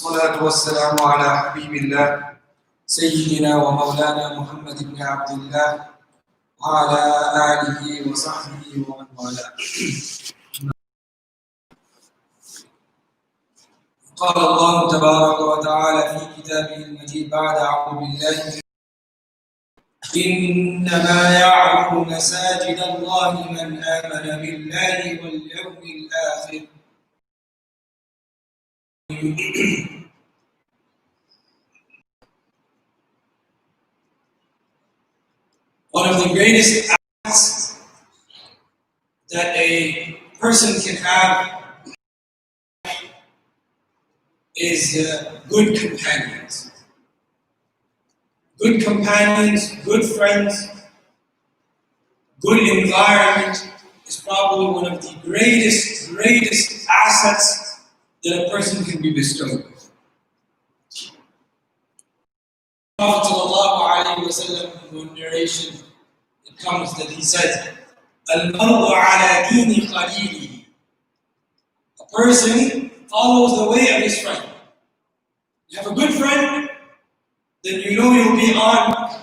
والصلاة والسلام على حبيب الله سيدنا ومولانا محمد بن عبد الله وعلى آله وصحبه ومن والاه. قال الله تبارك وتعالى في كتابه المجيد بعد أعوذ بالله إنما يعمر مساجد الله من آمن بالله واليوم الآخر. One of the greatest acts that a person can have is good companions. Good companions, good friends, good environment is probably one of the greatest assets that a person can be bestowed with. Prophet ﷺ, in one narration, it comes that he said, Al-mar'u ala dini khalilihi. A person follows the way of his friend. You have a good friend, then you know you'll be on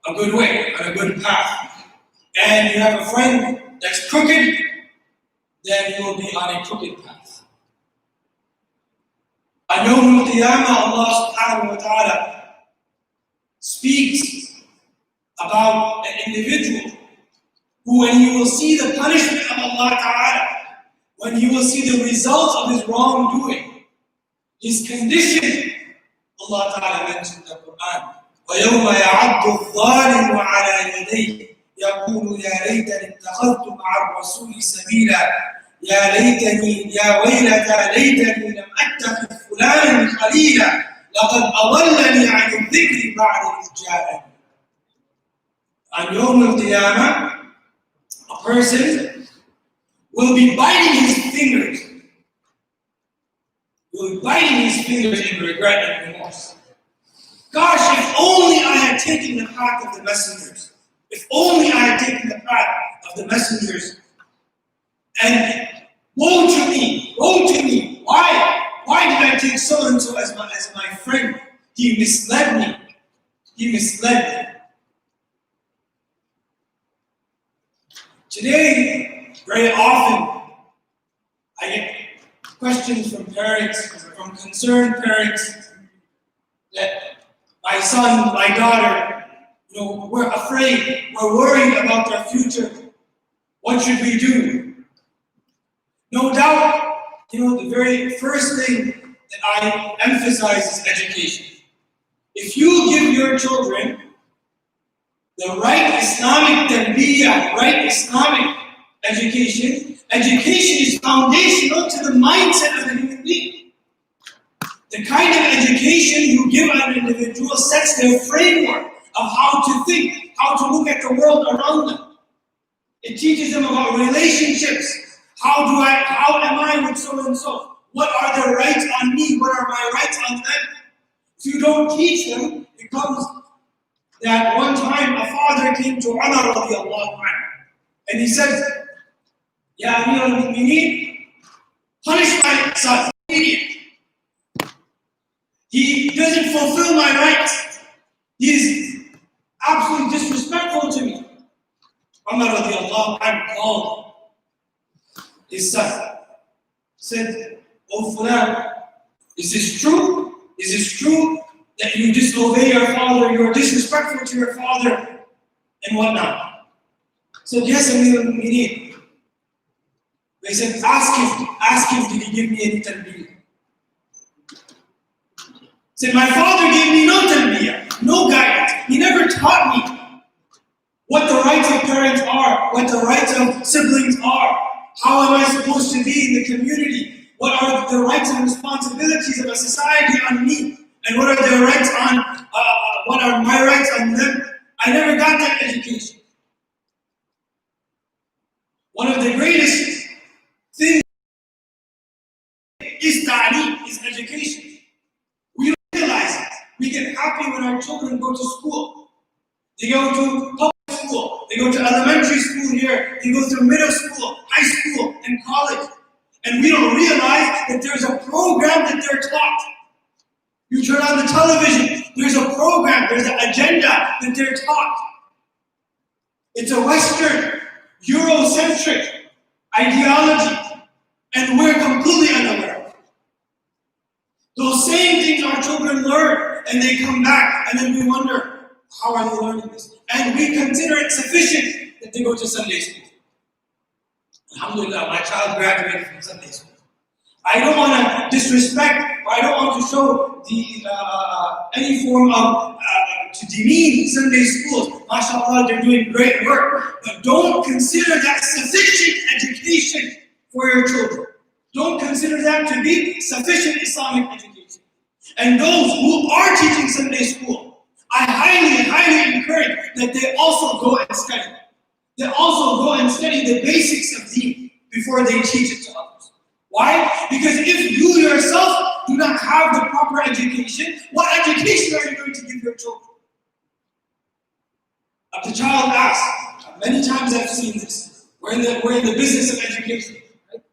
a good way, on a good path. And you have a friend that's crooked, then you will be on a crooked path. On Yawm al-Qiyamah, Allah subhanahu wa ta'ala speaks about an individual who, when he will see the punishment of Allah ta'ala, when he will see the result of his wrongdoing, his condition, Allah ta'ala mentioned in the Quran, وَيَوْمَ يَعَضُّ الظَّالِمُ عَلَى يَدَيْهِ يَقُولُ يَا لَيْتَنِي اتَّخَذْتُ مَعَ الرَّسُولِ سَبِيلًا يَا لَيْتَنِي يَا وَيْلَتَى لَيْتَنِي لَمْ أَتَّخِذْ فُلَانًا خَلِيلًا لَقَدْ أَضَلَّنِي عَنِ الذِّكْرِ بَعْدَ إِذْ جَاءَنِي. On Yawm al-Qiyamah, a person will be biting his fingers. Will be biting his fingers in regret and remorse. Gosh, if only I had taken the path of the messengers. If only I had taken the path of the messengers. And woe to me, woe to me. Why did I take so-and-so as my friend? He misled me. He misled me. Today, very often, I get questions from parents, from concerned parents, that my son, my daughter, we're afraid, we're worried about their future. What should we do? No doubt, the very first thing that I emphasize is education. If you give your children the right Islamic tarbiyah, right Islamic education is foundational to the mindset of the human being. The kind of education you give an individual sets their framework of how to think, how to look at the world around them. It teaches them about relationships. How am I with so and so? What are their rights on me? What are my rights on them? If you don't teach them, it comes that one time a father came to Umar radiallahu anhu and he said, Ya Amir al-Mu'mineen, punish my son, idiot. He doesn't fulfill my rights. He's absolutely disrespectful to me. Umar radiallahu anhu called his son, said, Oh Fulan, is this true? Is this true that you disobey your father, you're disrespectful to your father, and whatnot? Said, yes, Amir al-Mu'mineen. They said, ask him, did he give me any tarbiyah? Said, my father gave me no tarbiyah, no guidance. He never taught me what the rights of parents are, what the rights of siblings are. How am I supposed to be in the community? What are the rights and responsibilities of a society on me? And what are their rights on, what are my rights on them? I never got that education. One of the greatest things is ta'aleem, is education. We don't realize it. We get happy when our children go to school. They go to public school. They go to elementary school here. They go through middle school, high school, and college. And we don't realize that there's a program that they're taught. You turn on the television, there's a program, there's an agenda that they're taught. It's a Western, Eurocentric ideology, and we're completely unaware of it. Those same things our children learn, and they come back, and then we wonder, how are they learning this? And we consider it sufficient that they go to Sunday school. Alhamdulillah, my child graduated from Sunday school. I don't want to disrespect, or I don't want to show any form of to demean Sunday schools. MashaAllah, they're doing great work. But don't consider that sufficient education for your children. Don't consider that to be sufficient Islamic education. And those who are teaching Sunday school, I highly encourage that they also go and study. They also go and study the basics of deen before they teach it to others. Why? Because if you yourself do not have the proper education, what education are you going to give your children? The child asks, many times I've seen this, we're in the business of education. Right?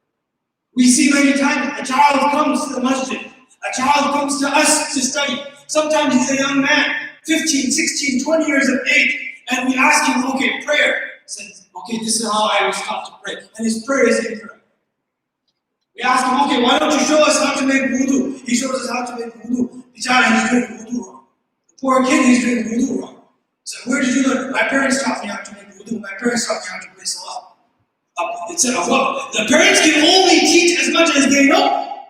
We see many times a child comes to the masjid, a child comes to us to study. Sometimes he's a young man, 15, 16, 20 years of age, and we ask him, okay, prayer. He says, okay, this is how I was taught to pray. And his prayer is incorrect. We ask him, okay, why don't you show us how to make wudu? He shows us how to make wudu. Bichara, he's doing wudu wrong. The poor kid, he's doing wudu wrong. So where did you learn? My parents taught me how to make wudu. My parents taught me how to pray salah. It said, well, the parents can only teach as much as they know.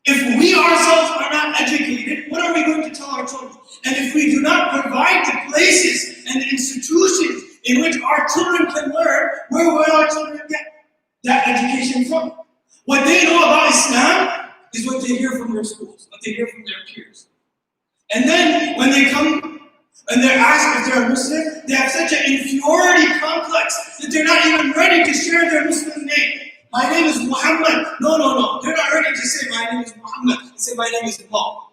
If we ourselves are not educated, what are we going to tell our children? And if we do not provide the places and the institutions in which our children can learn, where will our children get that education from? What they know about Islam is what they hear from their schools, what they hear from their peers. And then when they come and they're asked if they're a Muslim, they have such an inferiority complex that they're not even ready to share their Muslim name. My name is Muhammad. No. They're not ready to say my name is Muhammad. They say my name is Allah.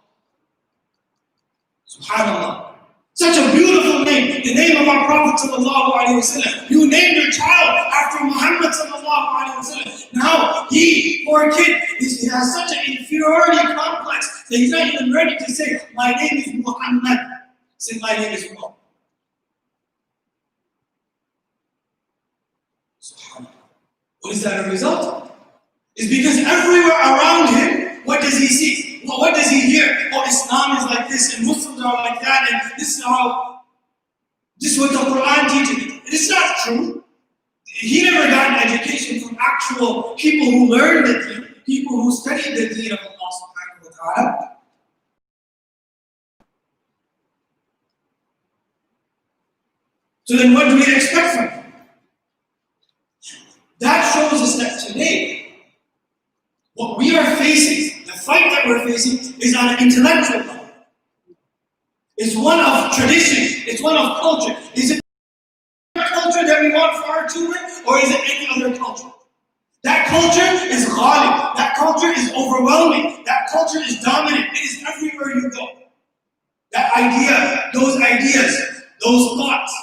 Subhanallah. Such a beautiful name, the name of our Prophet sallallahu alaihi wasallam. You named your child after Muhammad sallallahu alaihi wasallam. Now he, poor kid, he has such an inferiority complex that he's not even ready to say, my name is Muhammad. Say, my name is Allah. Subhanallah. What is that a result of? It's because everywhere around him, what does he see? Well, what does he hear? Oh, Islam is like this, and Muslims are like that, and this is what the Quran teaches. It's not true. He never got an education from actual people who learned the deen, people who studied the deen of Allah subhanahu wa ta'ala. So then what do we expect from him? That shows us that today, what we are facing, the fight that we're facing, is on an intellectual level. It's one of tradition, it's one of culture. Is it the culture that we want for our children, or is it any other culture? That culture is ghalib, that culture is overwhelming, that culture is dominant, it is everywhere you go. That idea, those ideas, those thoughts.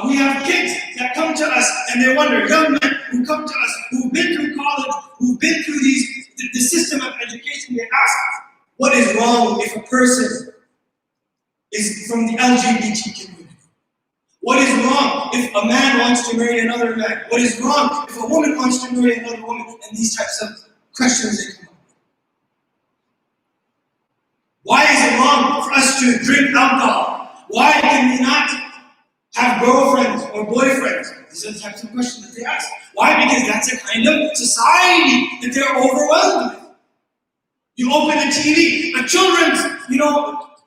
We have kids that come to us and they wonder, young men who come to us, who've been through college, who've been through the system of education, they ask, what is wrong if a person is from the LGBT community? What is wrong if a man wants to marry another man? What is wrong if a woman wants to marry another woman? And these types of questions they come up with. Why is it wrong for us to drink alcohol? Why can we not have girlfriends or boyfriends? These are the types of questions that they ask. Why? Because that's a kind of society that they're overwhelmed with. You open the TV, a children's,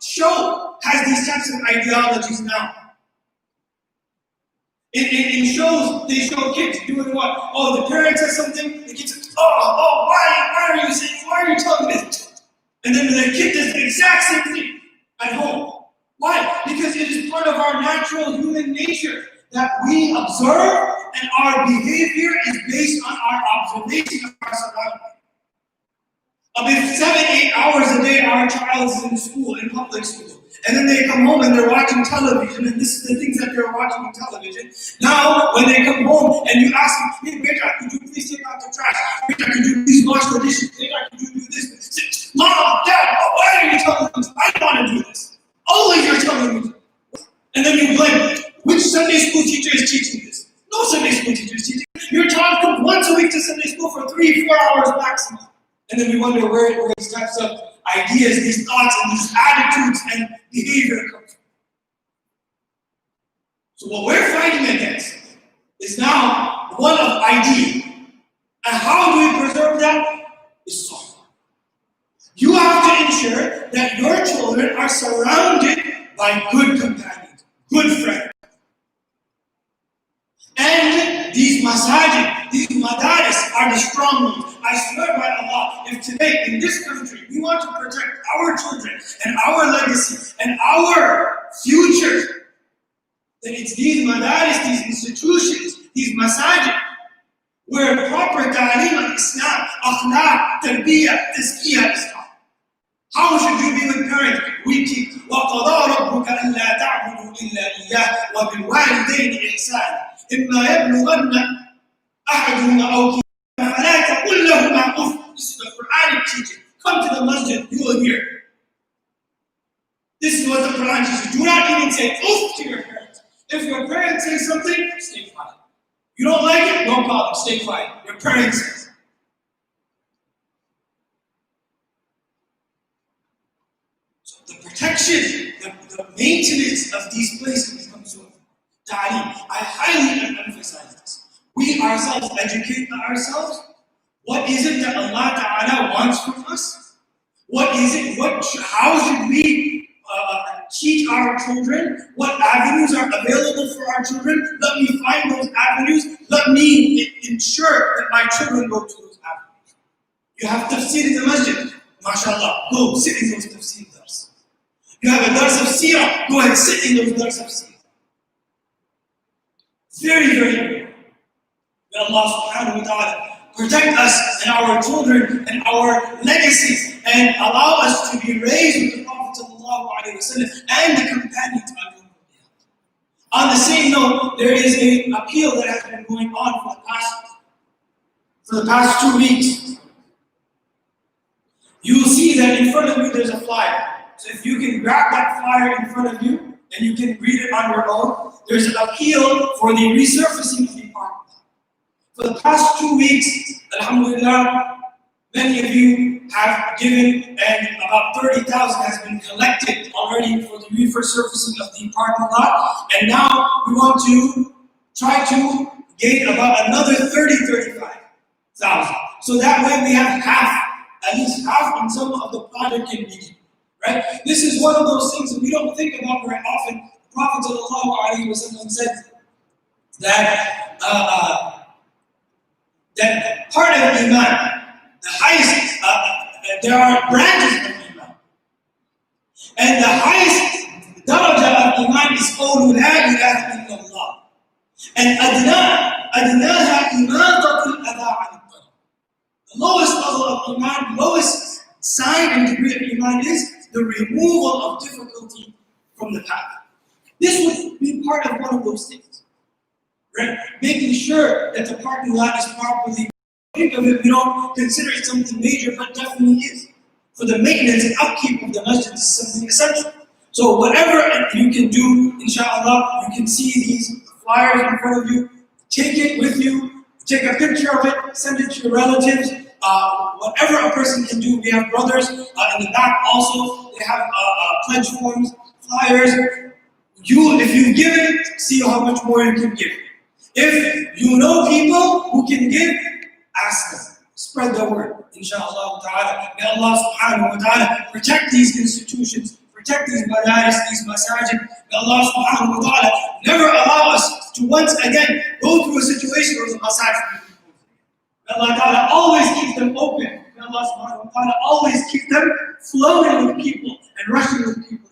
show has these types of ideologies now. In shows, they show kids doing what? Oh, the parent says something, the kid says, why are you saying, why are you telling me this? And then the kid does the exact same thing at home. Why? Because it is part of our natural human nature that we observe, and our behavior is based on our observation of our surroundings. If 7-8 hours a day our child is in school, in public school, and then they come home and they're watching television, and this is the things that they're watching on television. Now, when they come home and you ask them, hey, Beta, could you please take out the trash? Beta, could you please wash the dishes? Beta, could you do this? Mom, Dad, want to do this. Always you're telling me. And then you blame, which Sunday school teacher is teaching this? No Sunday school teacher is teaching. Your child comes once a week to Sunday school for 3-4 hours maximum. And then we wonder where these types of ideas, these thoughts, and these attitudes and behavior come from. So what we're fighting against is now one of ideas. And how do we preserve that? Is song. You have to ensure that your children are surrounded by good companions, good friends. And these masajid, these madaris are the strong ones. I swear by Allah, if today in this country we want to protect our children and our legacy and our future, then it's these madaris, these institutions, these masajid, where proper ta'aleem al-Islam, akhlaq, tarbiyah, tazkiyah is taught. How should you be with parents? We teach, وَقَضَى رَبُّكَ أَلَّا تَعْبُدُوا إِلَّا إِيَّاهُ وَبِالْوَالِدَيْنِ إِحْسَانًا إِمَّا يَبْلُغَنَّ أَحَدُهُمَا أَوْ كِلَاهُمَا فَلَا تَقُل لَّهُمَا أُفٍّ. This is the Quranic teaching. Come to the masjid, you will hear. This is what the Quran teaches. Do not even say oof to your parents. If your parents say something, stay quiet. You don't like it? No problem, stay quiet. Your parents say. So the protection, the maintenance of these places becomes so important. Ta'aleem. I highly emphasize this. We ourselves educate ourselves. What is it that Allah Ta'ala wants from us? What is it? How should we teach our children? What avenues are available for our children? Let me find those avenues. Let me ensure that my children go to those avenues. You have tafsir in the masjid. MashaAllah. Go sit in those tafsir dars. You have a dars of seerah. Go ahead, sit in those dars of seerah. Very, very important. May Allah subhanahu wa ta'ala protect us and our children and our legacies and allow us to be raised with the Prophet and the companions. On the same note, there is an appeal that has been going on for the past 2 weeks. You will see that in front of you there's a flyer. So if you can grab that flyer in front of you and you can read it on your own, there's an appeal for the resurfacing of the park. For the past 2 weeks, alhamdulillah, many of you have given, and about 30,000 has been collected already for the resurfacing of the parking lot. And now we want to try to gain about another 35,000. So that way we have half, at least half in some of the project can begin. Right? This is one of those things that we don't think about very often. The Prophet ﷺ said that that part of Iman, the highest, there are branches of Iman. And the highest daraja of Iman is قَوْلُ لَا إِلَهَ إِلَّا اللَّهِ. And أَدْنَاهَا إِمَاطَةُ الْأَذَىٰ عَنِ الطَّرِيقِ. The lowest level of Iman, lowest sign and degree of Iman is the removal of difficulty from the path. This would be part of one of those things. Right? Making sure that the parking lot is properly. Think of it, we don't consider it something major, but definitely is. For the maintenance and upkeep of the masjid is something essential. So whatever you can do, inshallah, you can see these flyers in front of you, take it with you, take a picture of it, send it to your relatives. Whatever a person can do, we have brothers in the back also, they have pledge forms, flyers. If you give it, see how much more you can give. If you know people who can give, ask them. Spread the word, inshallah ta'ala. May Allah subhanahu wa ta'ala protect these institutions, protect these madaris, these masajid. May Allah subhanahu wa ta'ala never allow us to once again go through a situation where the masajid. May Allah ta'ala always keep them open. May Allah subhanahu wa ta'ala always keep them flowing with people and rushing with people.